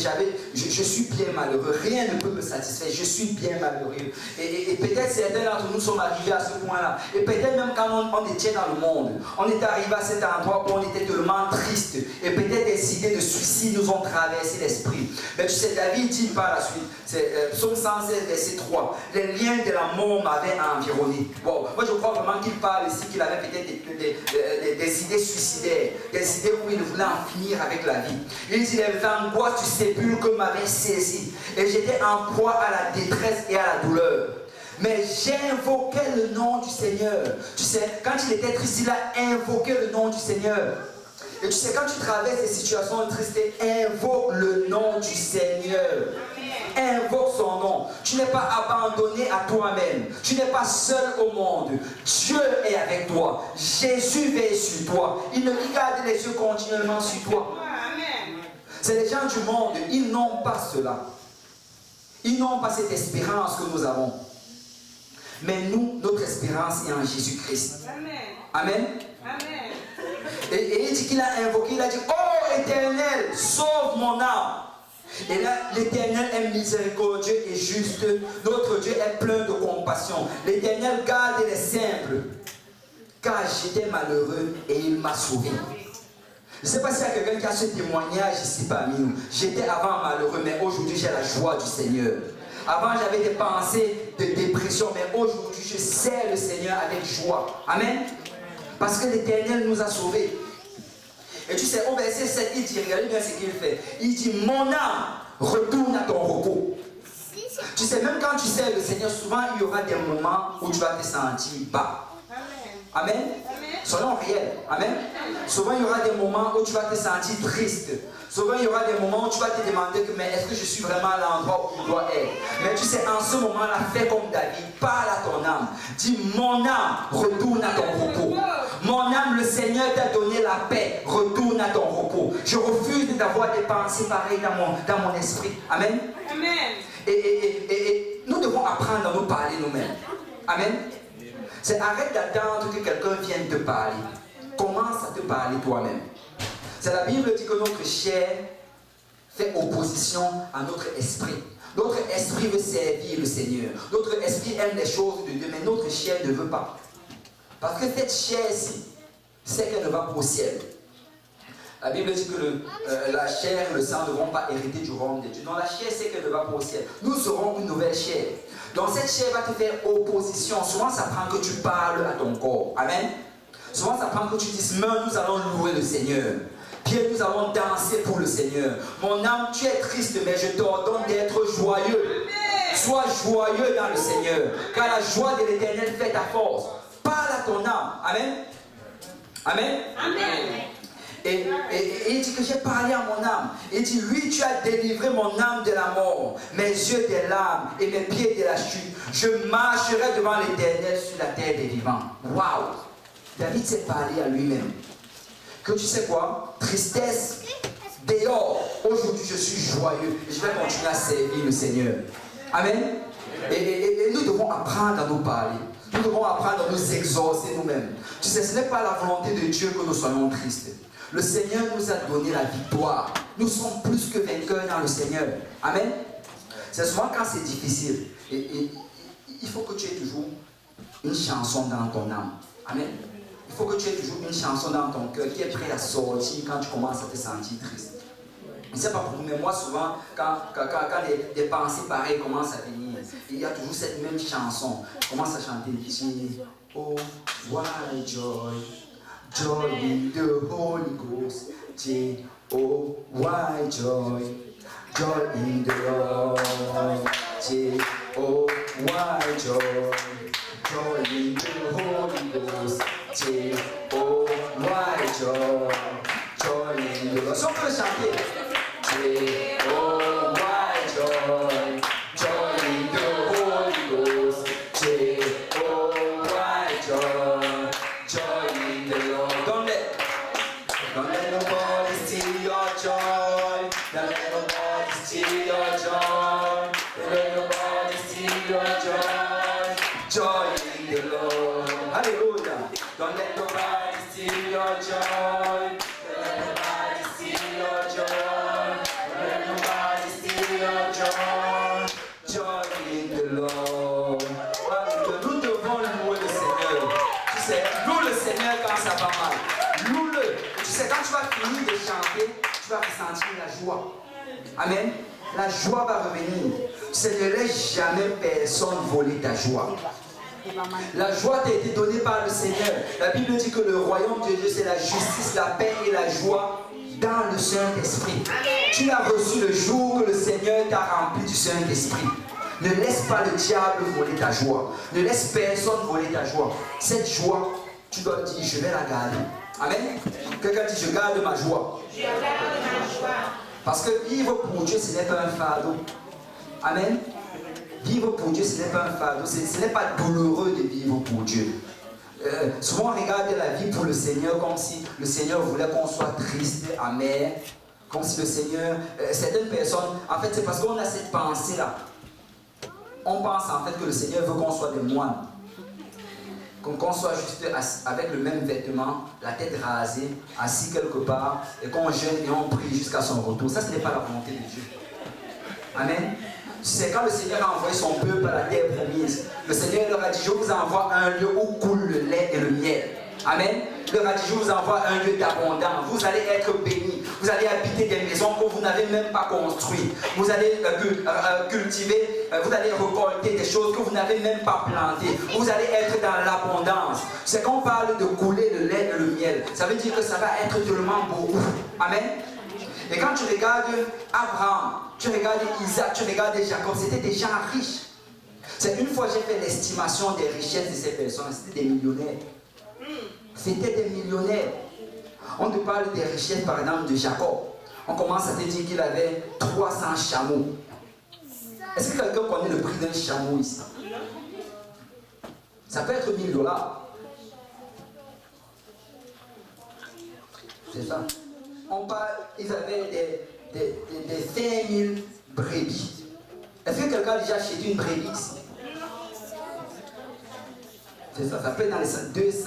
je suis bien malheureux, rien ne peut me satisfaire, je suis bien malheureux. Et peut-être certains d'entre nous sommes arrivés à ce point-là. Et peut-être même quand on était dans le monde, on est arrivé à cet endroit où on était tellement triste. Et peut-être des idées de suicide nous ont traversé l'esprit. Mais tu sais, David dit par la suite, c'est psaume 116, verset 3, les liens de la mort m'avaient environné. Wow. Moi je crois vraiment qu'il parle ici qu'il avait peut-être des idées suicidaires, des idées où il voulait en finir avec la vie. Il dit, les angoisses du sépulcre m'avaient saisi et j'étais en proie à la détresse et à la douleur. Mais j'invoquais le nom du Seigneur. Tu sais, quand il était triste, il a invoqué le nom du Seigneur. Et tu sais, quand tu traverses des situations tristes, invoque le nom du Seigneur. Invoque son nom. Tu n'es pas abandonné à toi-même. Tu n'es pas seul au monde. Dieu est avec toi. Jésus veille sur toi. Il garde les yeux continuellement sur toi. C'est les gens du monde, ils n'ont pas cela. Ils n'ont pas cette espérance que nous avons. Mais nous, notre espérance est en Jésus-Christ. Amen. Amen. Et il dit qu'il a invoqué, il a dit, oh Éternel, sauve mon âme. Et là, l'Éternel est miséricordieux et juste. Notre Dieu est plein de compassion. L'Éternel garde les simples. Car j'étais malheureux et il m'a sauvé. Je ne sais pas s'il y a quelqu'un qui a ce témoignage ici parmi nous. J'étais avant malheureux, mais aujourd'hui j'ai la joie du Seigneur. Avant j'avais des pensées de dépression, mais aujourd'hui je sers le Seigneur avec joie. Amen. Parce que l'Éternel nous a sauvés. Et tu sais, au verset 7, il dit, regardez bien ce qu'il fait. Il dit, mon âme, retourne à ton repos. Tu sais, même quand tu sers le Seigneur, souvent il y aura des moments où tu vas te sentir bas. Amen. Soyons réels. Amen. Souvent il y aura des moments où tu vas te sentir triste. Souvent il y aura des moments où tu vas te demander mais est-ce que je suis vraiment à l'endroit où je dois être. Mais tu sais, en ce moment-là, fais comme David. Parle à ton âme. Dis, mon âme, retourne à ton repos. Mon âme, le Seigneur t'a donné la paix. Retourne à ton repos. Je refuse d'avoir des pensées pareilles dans mon esprit. Amen. Amen. Et nous devons apprendre à nous parler nous-mêmes. Amen. C'est arrête d'attendre que quelqu'un vienne te parler. Commence à te parler toi-même. C'est la Bible dit que notre chair fait opposition à notre esprit. Notre esprit veut servir le Seigneur. Notre esprit aime les choses de Dieu, mais notre chair ne veut pas. Parce que cette chair-ci, c'est qu'elle ne va pas au ciel. La Bible dit que la chair et le sang ne vont pas hériter du royaume de Dieu. Non, la chair, c'est qu'elle ne va pas au ciel. Nous serons une nouvelle chair. Donc cette chair va te faire opposition. Souvent, ça prend que tu parles à ton corps. Amen. Souvent, ça prend que tu dises, mais nous allons louer le Seigneur. Pierre, nous allons danser pour le Seigneur. Mon âme, tu es triste, mais je t'ordonne d'être joyeux. Sois joyeux dans le Seigneur. Car la joie de l'Éternel fait ta force. Parle à ton âme. Amen. Amen. Amen. Et il dit que j'ai parlé à mon âme. Il dit, lui, tu as délivré mon âme de la mort, mes yeux des larmes et mes pieds de la chute. Je marcherai devant l'Éternel sur la terre des vivants. Waouh! David s'est parlé à lui-même. Que tu sais quoi? Tristesse, dehors. Aujourd'hui, je suis joyeux. Et je vais continuer à servir le Seigneur. Amen. Et nous devons apprendre à nous parler. Nous devons apprendre à nous exaucer nous-mêmes. Tu sais, ce n'est pas la volonté de Dieu que nous soyons tristes. Le Seigneur nous a donné la victoire. Nous sommes plus que vainqueurs dans le Seigneur. Amen. C'est souvent quand c'est difficile. Et il faut que tu aies toujours une chanson dans ton âme. Amen. Il faut que tu aies toujours une chanson dans ton cœur qui est prête à sortir quand tu commences à te sentir triste. Je ne sais pas pour vous, mais moi souvent, quand des pensées pareilles commencent à venir, il y a toujours cette même chanson. Je commence à chanter ici. Oh, why joy, joy in the Holy Ghost. Oh, why joy, joy in the Lord. Oh, why joy, joy in the Holy Ghost. Oh, why joy, joy in the Lord. Si on peut chanter. Oh, why joy, joy in the Holy Ghost. Oh, why joy, joy in the Lord. Don't let nobody steal your joy. Don't let nobody steal your joy. Don't let nobody steal your joy. Joy in the Lord. Hallelujah. Don't let nobody steal your joy. Don't let nobody steal your joy. Don't let nobody steal your joy. Joy in the Lord. Nous devons louer le Seigneur. Tu sais, loue le Seigneur quand ça va mal. Loue-le. Tu sais, quand tu vas finir de chanter, tu vas ressentir la joie. Amen. La joie va revenir. Tu sais, ne laisse jamais personne voler ta joie. La joie t'a été donnée par le Seigneur. La Bible dit que le royaume de Dieu, c'est la justice, la paix et la joie dans le Saint-Esprit. Tu l'as reçu le jour que le Seigneur t'a rempli du Saint-Esprit. Ne laisse pas le diable voler ta joie. Ne laisse personne voler ta joie. Cette joie, tu dois dire, je vais la garder. Amen. Quelqu'un dit, je garde ma joie. Je garde ma joie. Parce que vivre pour Dieu, ce n'est pas un fardeau. Amen. Vivre pour Dieu, ce n'est pas un fardeau. Ce n'est pas douloureux de vivre pour Dieu. Souvent, on regarde la vie pour le Seigneur comme si le Seigneur voulait qu'on soit triste, amer. Comme si le Seigneur... certaines personnes, en fait, c'est parce qu'on a cette pensée-là. On pense en fait que le Seigneur veut qu'on soit des moines. Qu'on soit juste avec le même vêtement, la tête rasée, assis quelque part, et qu'on jeûne et on prie jusqu'à son retour. Ça, ce n'est pas la volonté de Dieu. Amen. C'est quand le Seigneur a envoyé son peuple à la terre promise. Le Seigneur leur a dit, je vous envoie un lieu où coule le lait et le miel. Amen. Il leur a dit, je vous envoie un lieu d'abondance. Vous allez être bénis. Vous allez habiter des maisons que vous n'avez même pas construites. Vous allez cultiver, vous allez récolter des choses que vous n'avez même pas plantées. Vous allez être dans l'abondance. C'est quand on parle de couler le lait et le miel. Ça veut dire que ça va être tellement beaucoup. Amen. Et quand tu regardes Abraham, tu regardes Isaac, tu regardes Jacob, c'était des gens riches. C'est une fois j'ai fait l'estimation des richesses de ces personnes, c'était des millionnaires. C'était des millionnaires. On te parle des richesses par exemple de Jacob. On commence à te dire qu'il avait 300 chameaux. Est-ce que quelqu'un connaît le prix d'un chameau ici? Ça peut être $1000. C'est ça. On parle, ils avaient des 20 000 brebis. Est-ce que quelqu'un a déjà acheté une brebis ici? C'est ça, ça peut être dans les $200.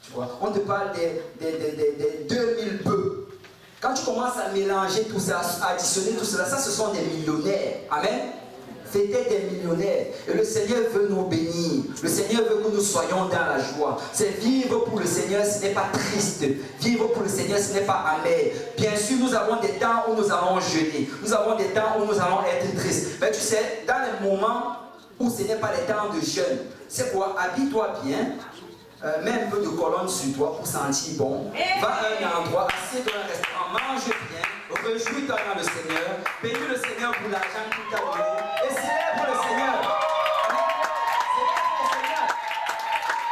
Tu vois? On te parle des 2000 bœufs. Quand tu commences à mélanger tout ça, à additionner tout cela, ça ce sont des millionnaires. Amen. C'était des millionnaires. Et le Seigneur veut nous bénir. Le Seigneur veut que nous soyons dans la joie. C'est vivre pour le Seigneur, ce n'est pas triste. Vivre pour le Seigneur, ce n'est pas amer. Bien sûr, nous avons des temps où nous allons jeûner. Nous avons des temps où nous allons être tristes. Mais tu sais, dans les moments où ce n'est pas les temps de jeûne, c'est quoi? Habille-toi bien. Mets un peu de colonne sur toi pour sentir bon. Va à un endroit, assieds-toi dans un restaurant, mange bien. Réjouis-toi dans le Seigneur. Bénis le Seigneur pour l'argent qu'il t'a donné. Et célèbre le Seigneur. Célèbre le Seigneur.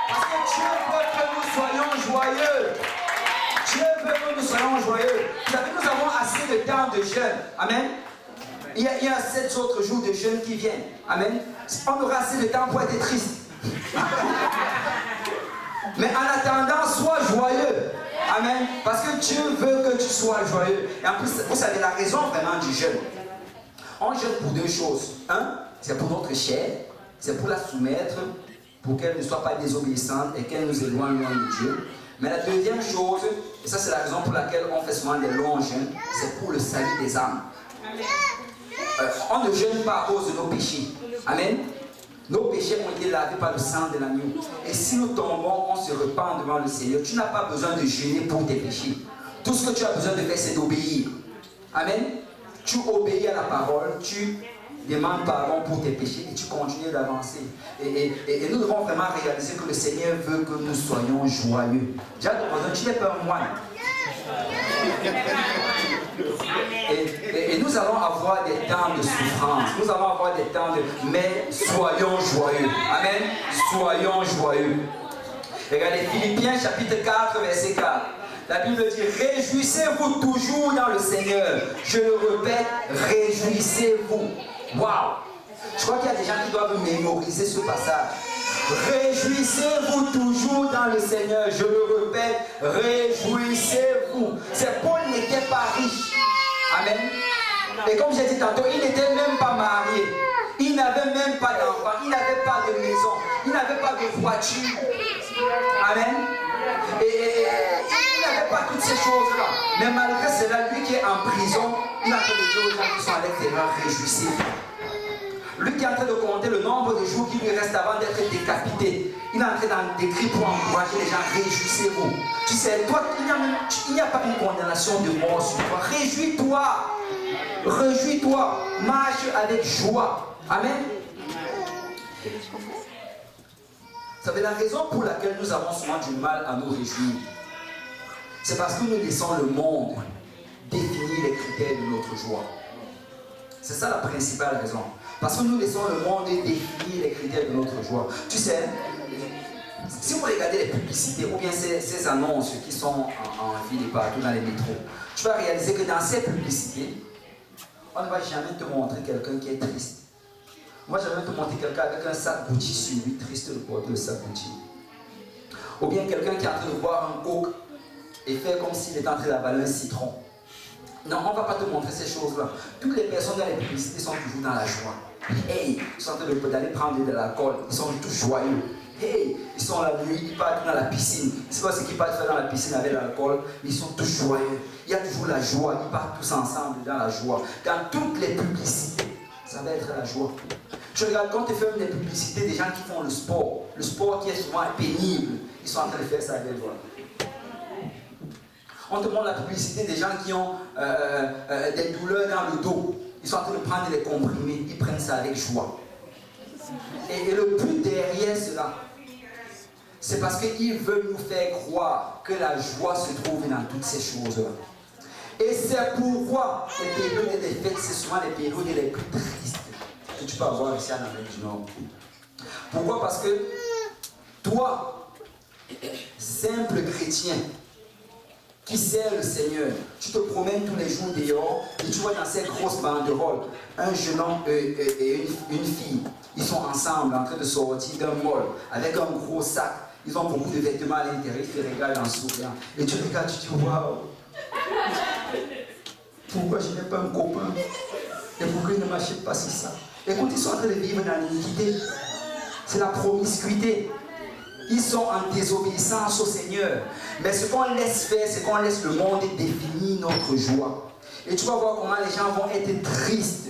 Parce que Dieu veut que nous soyons joyeux. Dieu veut que nous soyons joyeux. Vous savez, nous avons assez de temps de jeûne. Amen. Il y a 7 autres jours de jeûne qui viennent. Amen. On aura assez de temps pour être triste. Mais en attendant, sois joyeux. Amen. Parce que Dieu veut que tu sois joyeux. Et en plus, vous savez la raison vraiment du jeûne. On jeûne pour 2 choses. Un, c'est pour notre chair. C'est pour la soumettre, pour qu'elle ne soit pas désobéissante et qu'elle nous éloigne loin de Dieu. Mais la deuxième chose, et ça c'est la raison pour laquelle on fait souvent des longs jeûnes, c'est pour le salut des âmes. On ne jeûne pas à cause de nos péchés. Amen. Nos péchés ont été lavés par le sang de l'agneau. Et si nous tombons, on se repent devant le Seigneur. Tu n'as pas besoin de jeûner pour tes péchés. Tout ce que tu as besoin de faire, c'est d'obéir. Amen. Tu obéis à la parole, tu demandes pardon pour tes péchés et tu continues d'avancer. Et nous devons vraiment réaliser que le Seigneur veut que nous soyons joyeux. Déjà, tu n'es pas un moine. Et nous allons avoir des temps de souffrance. Nous allons avoir des temps de... Mais soyons joyeux. Amen. Soyons joyeux. Regardez Philippiens chapitre 4 verset 4. La Bible dit, réjouissez-vous toujours dans le Seigneur. Je le répète, réjouissez-vous. Waouh! Je crois qu'il y a des gens qui doivent mémoriser ce passage. Réjouissez-vous toujours dans le Seigneur. Je le répète, réjouissez-vous. C'est Paul n'était pas riche. Amen. Et comme j'ai dit tantôt, il n'était même pas marié. Il n'avait même pas d'enfant. Il n'avait pas de maison. Il n'avait pas de voiture. Amen. Et il n'avait pas toutes ces choses-là. Mais malgré cela, lui qui est en prison, il a fait des gens qui sont à l'extérieur, réjouissez-vous. Lui qui est en train de compter le nombre de jours qui lui reste avant d'être décapité. Il est en train des cris pour encourager les gens. Réjouissez-vous. Tu sais, toi, il n'y a pas une condamnation de mort sur toi. Réjouis-toi. Réjouis-toi. Marche avec joie. Amen. Vous savez, la raison pour laquelle nous avons souvent du mal à nous réjouir, c'est parce que nous laissons le monde définir les critères de notre joie. C'est ça la principale raison. Parce que nous laissons le monde définir les critères de notre joie. Tu sais, si vous regardez les publicités ou bien ces annonces qui sont en ville et partout dans les métros, tu vas réaliser que dans ces publicités, on ne va jamais te montrer quelqu'un qui est triste. Moi, je vais te montrer quelqu'un avec un sac Gucci sur lui, triste de porter le sac Gucci. Ou bien quelqu'un qui est en train de boire un coke et fait comme s'il était en train d'avaler un citron. Non, on ne va pas te montrer ces choses-là. Toutes les personnes dans les publicités sont toujours dans la joie. Hey, ils sont en train d'aller prendre de l'alcool, ils sont tous joyeux. Hey, ils sont la nuit, ils partent dans la piscine. C'est pas ce qu'ils partent faire dans la piscine avec l'alcool, mais ils sont tous joyeux. Il y a toujours la joie, ils partent tous ensemble dans la joie. Dans toutes les publicités, ça va être la joie. Je regarde quand tu fais des publicités des gens qui font le sport qui est souvent pénible, ils sont en train de faire ça avec joie. On te montre la publicité des gens qui ont des douleurs dans le dos. Ils sont en train de prendre des comprimés, ils prennent ça avec joie. Et le but derrière cela, c'est parce qu'ils veulent nous faire croire que la joie se trouve dans toutes ces choses-là. Et c'est pourquoi les périodes des fêtes, c'est souvent les périodes les plus tristes que tu peux avoir ici en Amérique du Nord. Pourquoi? Parce que toi, simple chrétien, qui sert le Seigneur, tu te promènes tous les jours dehors et tu vois dans ces grosses banderoles un jeune homme et une fille. Ils sont ensemble en train de sortir d'un mall avec un gros sac. Ils ont beaucoup de vêtements à l'intérieur, ils te regardent en souriant. Et tu regardes, tu te dis waouh, pourquoi je n'ai pas un copain? Et pourquoi il ne m'achète pas ça? Écoute, ils sont en train de vivre dans l'iniquité. C'est la promiscuité. Ils sont en désobéissance au Seigneur. Mais ce qu'on laisse faire, c'est qu'on laisse le monde définir notre joie. Et tu vas voir comment les gens vont être tristes.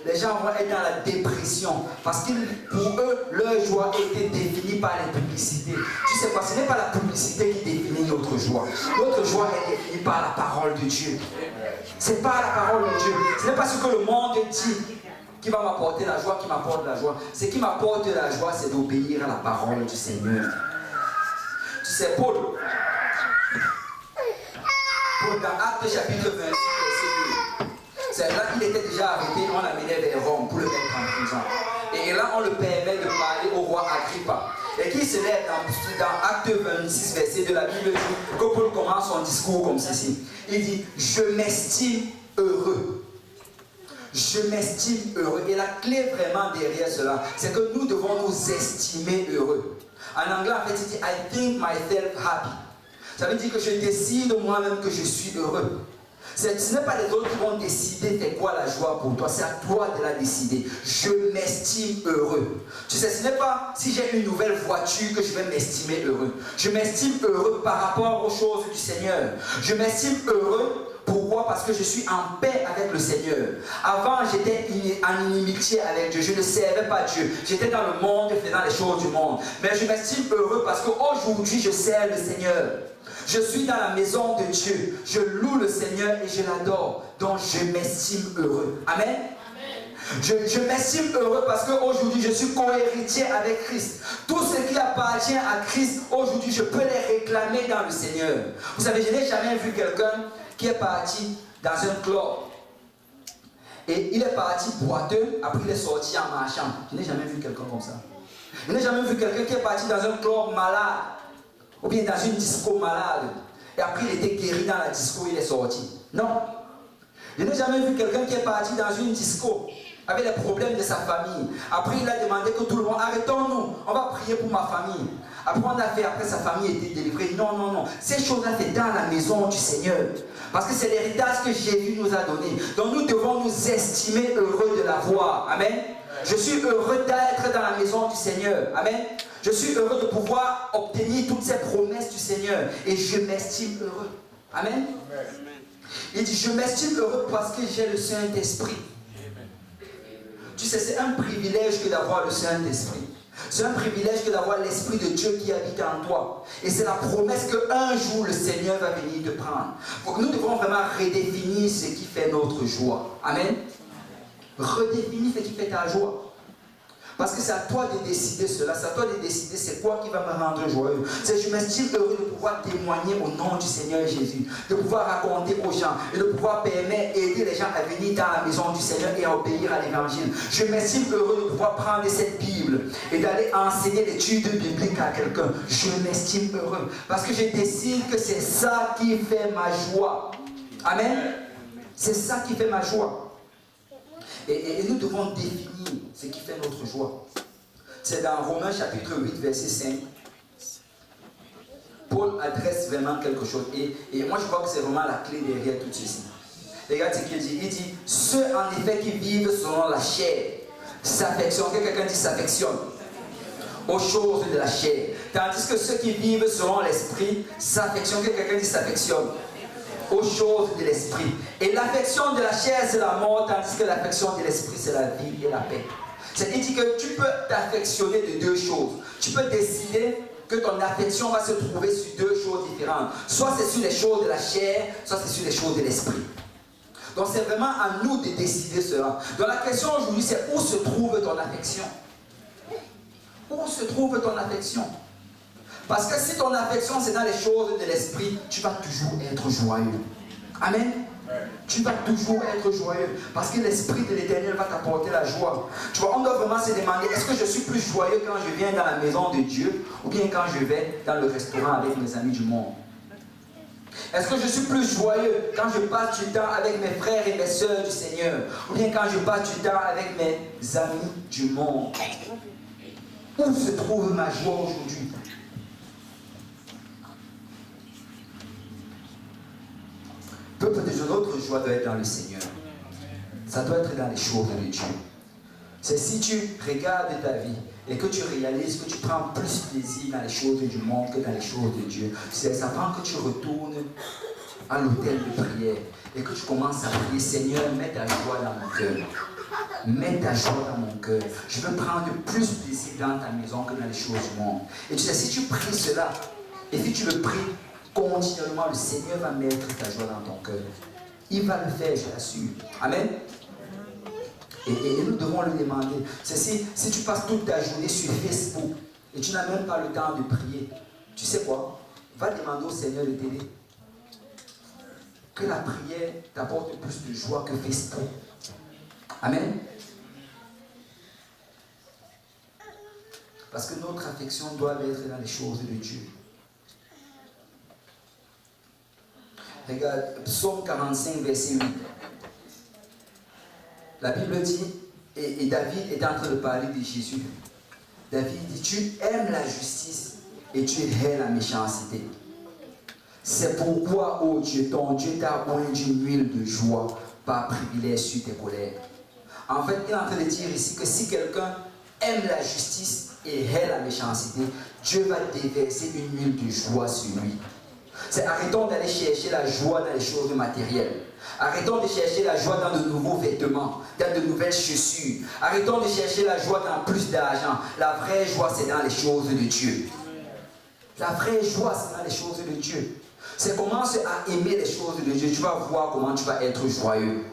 Les gens vont être dans la dépression. Parce que pour eux, leur joie était définie par les publicités. Tu sais quoi, ce n'est pas la publicité qui définit notre joie. Notre joie est définie par la parole de Dieu. C'est pas la parole de Dieu. Ce n'est pas ce que le monde dit qui va m'apporter la joie, qui m'apporte la joie. Ce qui m'apporte la joie, c'est d'obéir à la parole du Seigneur. Tu sais, Paul dans Actes chapitre 26, verset 2, c'est là qu'il était déjà arrêté, on l'amenait vers Rome pour le mettre en prison. Et là, on le permet de parler au roi Agrippa. Et qui se lève dans Actes 26, verset 2, la Bible dit que Paul commence son discours comme ceci. Il dit, je m'estime heureux. Je m'estime heureux. Et la clé vraiment derrière cela, c'est que nous devons nous estimer heureux. En anglais, en fait, il dit I think myself happy. Ça veut dire que je décide moi-même que je suis heureux. Ce n'est pas les autres qui vont décider c'est quoi la joie pour toi, c'est à toi de la décider. Je m'estime heureux. Tu sais, ce n'est pas si j'ai une nouvelle voiture que je vais m'estimer heureux. Je m'estime heureux par rapport aux choses du Seigneur. Je m'estime heureux. Pourquoi? Parce que je suis en paix avec le Seigneur. Avant, j'étais en inimitié avec Dieu. Je ne servais pas Dieu. J'étais dans le monde faisant les choses du monde. Mais je m'estime heureux parce qu'aujourd'hui, je sers le Seigneur. Je suis dans la maison de Dieu. Je loue le Seigneur et je l'adore. Donc, je m'estime heureux. Amen. Je m'estime heureux parce qu'aujourd'hui, je suis co-héritier avec Christ. Tout ce qui appartient à Christ, aujourd'hui, je peux les réclamer dans le Seigneur. Vous savez, je n'ai jamais vu quelqu'un qui est parti dans un club et il est parti boiteux, après il est sorti en marchant. Je n'ai jamais vu quelqu'un comme ça. Je n'ai jamais vu quelqu'un qui est parti dans un club malade ou bien dans une disco malade et après il était guéri dans la disco, il est sorti. Non. Je n'ai jamais vu quelqu'un qui est parti dans une disco avec les problèmes de sa famille. Après il a demandé que tout le monde, arrêtons-nous, on va prier pour ma famille. Après on a fait, après sa famille était délivrée. Non, non, non. Ces choses-là, c'est dans la maison du Seigneur. Parce que c'est l'héritage que Jésus nous a donné. Donc nous devons nous estimer heureux de l'avoir. Amen. Je suis heureux d'être dans la maison du Seigneur. Amen. Je suis heureux de pouvoir obtenir toutes ces promesses du Seigneur. Et je m'estime heureux. Amen. Il dit, je m'estime heureux parce que j'ai le Saint-Esprit. Tu sais, c'est un privilège que d'avoir le Saint-Esprit. C'est un privilège que d'avoir l'Esprit de Dieu qui habite en toi. Et c'est la promesse qu'un jour le Seigneur va venir te prendre. Donc nous devons vraiment redéfinir ce qui fait notre joie. Amen. Redéfinir ce qui fait ta joie. Parce que c'est à toi de décider cela, c'est à toi de décider c'est quoi qui va me rendre joyeux. Je m'estime heureux de pouvoir témoigner au nom du Seigneur Jésus, de pouvoir raconter aux gens et de pouvoir permettre, aider les gens à venir dans la maison du Seigneur et à obéir à l'évangile. Je m'estime heureux de pouvoir prendre cette Bible et d'aller enseigner l'étude biblique à quelqu'un. Je m'estime heureux parce que je décide que c'est ça qui fait ma joie. Amen. C'est ça qui fait ma joie. Et nous devons définir ce qui fait notre joie. C'est dans Romains chapitre 8, verset 5. Paul adresse vraiment quelque chose. Et moi je crois que c'est vraiment la clé derrière tout ceci. Regarde ce qu'il dit. Il dit, ceux en effet qui vivent selon la chair s'affectionnent. Quelqu'un dit s'affectionne aux choses de la chair. Tandis que ceux qui vivent selon l'esprit s'affectionnent. Quelqu'un dit s'affectionne aux choses de l'esprit. Et l'affection de la chair, c'est la mort, tandis que l'affection de l'esprit, c'est la vie et la paix. C'est-à-dire que tu peux t'affectionner de deux choses. Tu peux décider que ton affection va se trouver sur deux choses différentes. Soit c'est sur les choses de la chair, soit c'est sur les choses de l'esprit. Donc c'est vraiment à nous de décider cela. Donc la question aujourd'hui, c'est où se trouve ton affection? Où se trouve ton affection? Parce que si ton affection c'est dans les choses de l'esprit, tu vas toujours être joyeux. Amen. Tu vas toujours être joyeux. Parce que l'esprit de l'Éternel va t'apporter la joie. Tu vois, on doit vraiment se demander, est-ce que je suis plus joyeux quand je viens dans la maison de Dieu ou bien quand je vais dans le restaurant avec mes amis du monde? Est-ce que je suis plus joyeux quand je passe du temps avec mes frères et mes sœurs du Seigneur ou bien quand je passe du temps avec mes amis du monde? Où se trouve ma joie aujourd'hui? Peuple de Dieu, notre joie doit être dans le Seigneur. Ça doit être dans les choses de Dieu. C'est si tu regardes ta vie et que tu réalises que tu prends plus plaisir dans les choses du monde que dans les choses de Dieu. Ça prend que tu retournes à l'autel de prière et que tu commences à prier, Seigneur, mets ta joie dans mon cœur. Mets ta joie dans mon cœur. Je veux prendre plus plaisir dans ta maison que dans les choses du monde. Et tu sais, si tu pries cela, et si tu le pries continuellement, le Seigneur va mettre ta joie dans ton cœur. Il va le faire, je l'assure. Amen. Et nous devons le demander. C'est si tu passes toute ta journée sur Facebook et tu n'as même pas le temps de prier, tu sais quoi? Va demander au Seigneur de t'aider. Que la prière t'apporte plus de joie que Facebook. Amen. Parce que notre affection doit être dans les choses de Dieu. Regarde, Psaume 45, verset 8. La Bible dit, et David est en train de parler de Jésus. David dit, tu aimes la justice et tu hais la méchanceté. C'est pourquoi, ô Dieu, ton Dieu t'a oint d'une huile de joie par privilège sur tes colères. En fait, il est en train de dire ici que si quelqu'un aime la justice et hait la méchanceté, Dieu va déverser une huile de joie sur lui. C'est arrêtons d'aller chercher la joie dans les choses matérielles. Arrêtons de chercher la joie dans de nouveaux vêtements, dans de nouvelles chaussures. Arrêtons de chercher la joie dans plus d'argent. La vraie joie, c'est dans les choses de Dieu. La vraie joie, c'est dans les choses de Dieu. C'est commence à aimer les choses de Dieu. Tu vas voir comment tu vas être joyeux.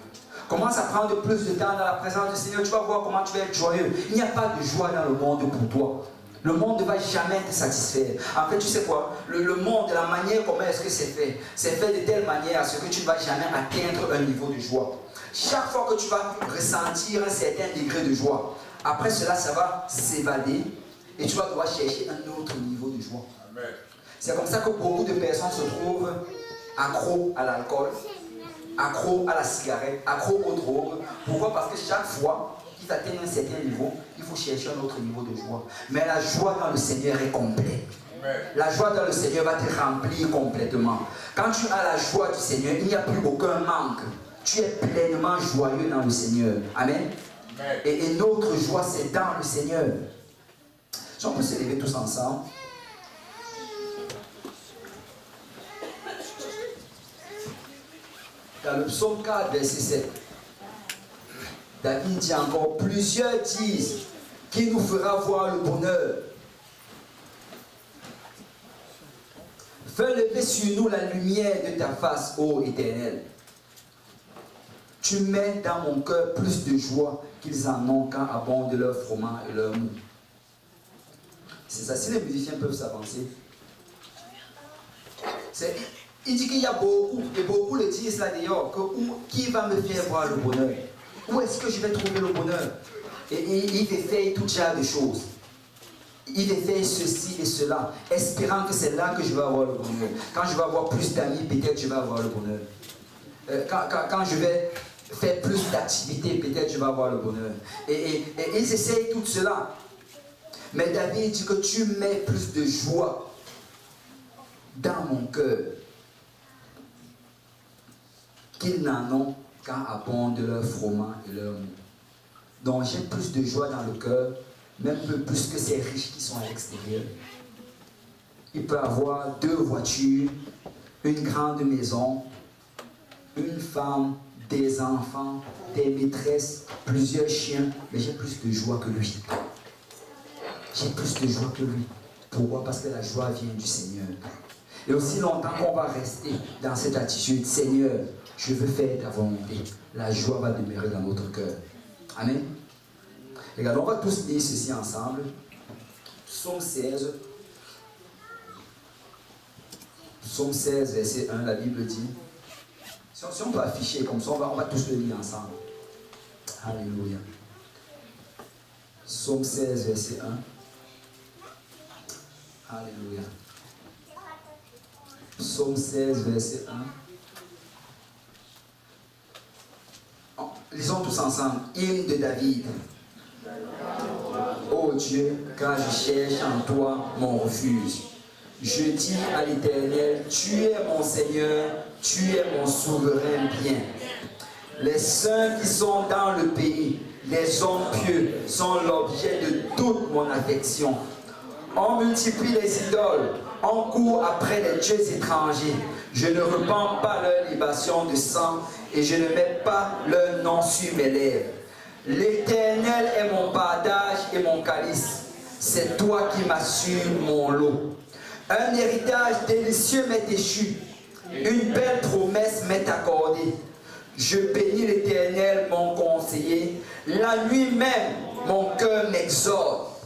Commence à prendre plus de temps dans la présence du Seigneur. Tu vas voir comment tu vas être joyeux. Il n'y a pas de joie dans le monde pour toi. Le monde ne va jamais te satisfaire. En fait, tu sais quoi? Le monde, la manière comment est-ce que c'est fait de telle manière à ce que tu ne vas jamais atteindre un niveau de joie. Chaque fois que tu vas ressentir un certain degré de joie, après cela, ça va s'évader et tu vas devoir chercher un autre niveau de joie. Amen. C'est comme ça que beaucoup de personnes se trouvent accros à l'alcool, accros à la cigarette, accros aux drogues. Pourquoi? Parce que chaque fois qu'ils atteignent un certain niveau, il faut chercher un autre niveau de joie. Mais la joie dans le Seigneur est complète. La joie dans le Seigneur va te remplir complètement. Quand tu as la joie du Seigneur, il n'y a plus aucun manque. Tu es pleinement joyeux dans le Seigneur. Amen. Et notre joie, c'est dans le Seigneur. Si on peut se lever tous ensemble. Dans le psaume 4, verset 7. David dit encore, plusieurs disent qui nous fera voir le bonheur. Fais lever sur nous la lumière de ta face, ô Éternel. Tu mets dans mon cœur plus de joie qu'ils en ont quand abondent leur froment et leur mou. C'est ça, si les musiciens peuvent s'avancer. Il dit qu'il y a beaucoup, et beaucoup le disent là d'ailleurs, qui va me faire voir le bonheur? Où est-ce que je vais trouver le bonheur? Et il fait tout genre de choses. Il fait ceci et cela, espérant que c'est là que je vais avoir le bonheur. Quand je vais avoir plus d'amis, peut-être je vais avoir le bonheur. Quand je vais faire plus d'activités, peut-être je vais avoir le bonheur. Et ils essayent tout cela. Mais David dit que tu mets plus de joie dans mon cœur qu'ils n'en ont quand abondent leur froment et leur mou. Donc j'ai plus de joie dans le cœur, même plus que ces riches qui sont à l'extérieur. Il peut avoir 2 voitures, une grande maison, une femme, des enfants, des maîtresses, plusieurs chiens, mais j'ai plus de joie que lui. J'ai plus de joie que lui. Pourquoi? Parce que la joie vient du Seigneur. Et aussi longtemps qu'on va rester dans cette attitude, Seigneur, je veux faire ta volonté, la joie va demeurer dans notre cœur. Amen. Regardez, on va tous lire ceci ensemble. Psaume 16. Psaume 16, verset 1, la Bible dit. Si on peut afficher comme ça, on va tous le lire ensemble. Alléluia. Psaume 16, verset 1. Alléluia. Psaume 16, verset 1. Lisons tous ensemble. Hymne de David. Ô Dieu, car je cherche en toi mon refuge. Je dis à l'Éternel, tu es mon Seigneur, tu es mon souverain bien. Les saints qui sont dans le pays, les hommes pieux, sont l'objet de toute mon affection. On multiplie les idoles, on court après les dieux étrangers. Je ne repens pas leur libation de sang et je ne mets pas leur nom sur mes lèvres. L'Éternel est mon partage et mon calice. C'est toi qui m'assures mon lot. Un héritage délicieux m'est échu. Une belle promesse m'est accordée. Je bénis l'Éternel, mon conseiller. La nuit même, mon cœur m'exhorte.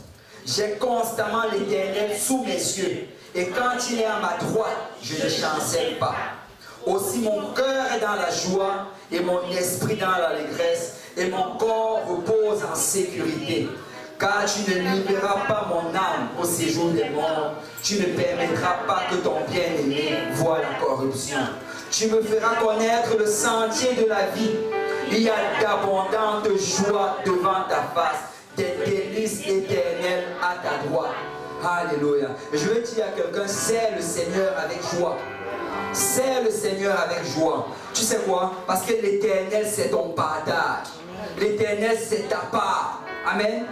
J'ai constamment l'Éternel sous mes yeux. Et quand il est à ma droite, je ne chancelle pas. Aussi mon cœur est dans la joie et mon esprit dans l'allégresse. Et mon corps repose en sécurité. Car tu ne livreras pas mon âme au séjour des morts. Tu ne permettras pas que ton bien-aimé voie la corruption. Tu me feras connaître le sentier de la vie. Il y a d'abondantes joies devant ta face, des délices éternelles à ta droite. Alléluia. Je veux dire à quelqu'un, sers le Seigneur avec joie. Sers le Seigneur avec joie. Tu sais quoi? Parce que l'Éternel, c'est ton partage. L'Éternel, c'est ta part. Amen.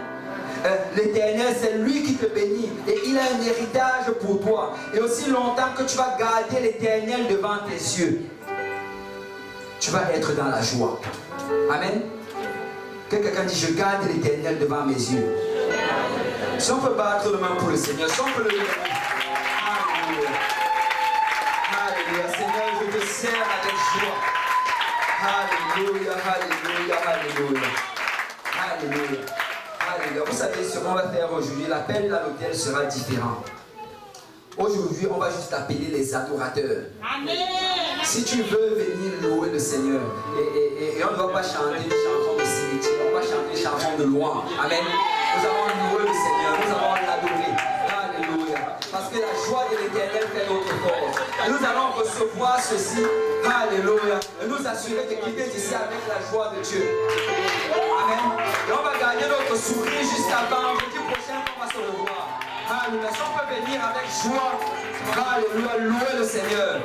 L'Éternel, c'est lui qui te bénit. Et il a un héritage pour toi. Et aussi longtemps que tu vas garder l'Éternel devant tes yeux, tu vas être dans la joie. Amen. Que quelqu'un dit, je garde l'Éternel devant mes yeux. Si on peut battre le main pour le Seigneur, si on peut le lever. Alléluia. Alléluia. Seigneur, je te sers avec joie. Alléluia, alléluia, alléluia. Alléluia. Alléluia. Vous savez ce qu'on va faire aujourd'hui, l'appel à l'autel sera différent. Aujourd'hui, on va juste appeler les adorateurs. Amen. Si tu veux venir louer le Seigneur, et on ne va pas chanter des chansons de cimetière, on va chanter des chansons de louange. Amen. Nous allons louer le Seigneur, nous allons l'adorer. Alléluia. Parce que la joie de l'Éternel fait notre force. Et nous allons recevoir ceci. Alléluia. Et nous assurer de quitter ici avec la joie de Dieu. Amen. Et on va gagner notre sourire jusqu'à vendredi prochain qu'on va se revoir. Alléluia. Si on peut venir avec joie. Alléluia. Louer le Seigneur.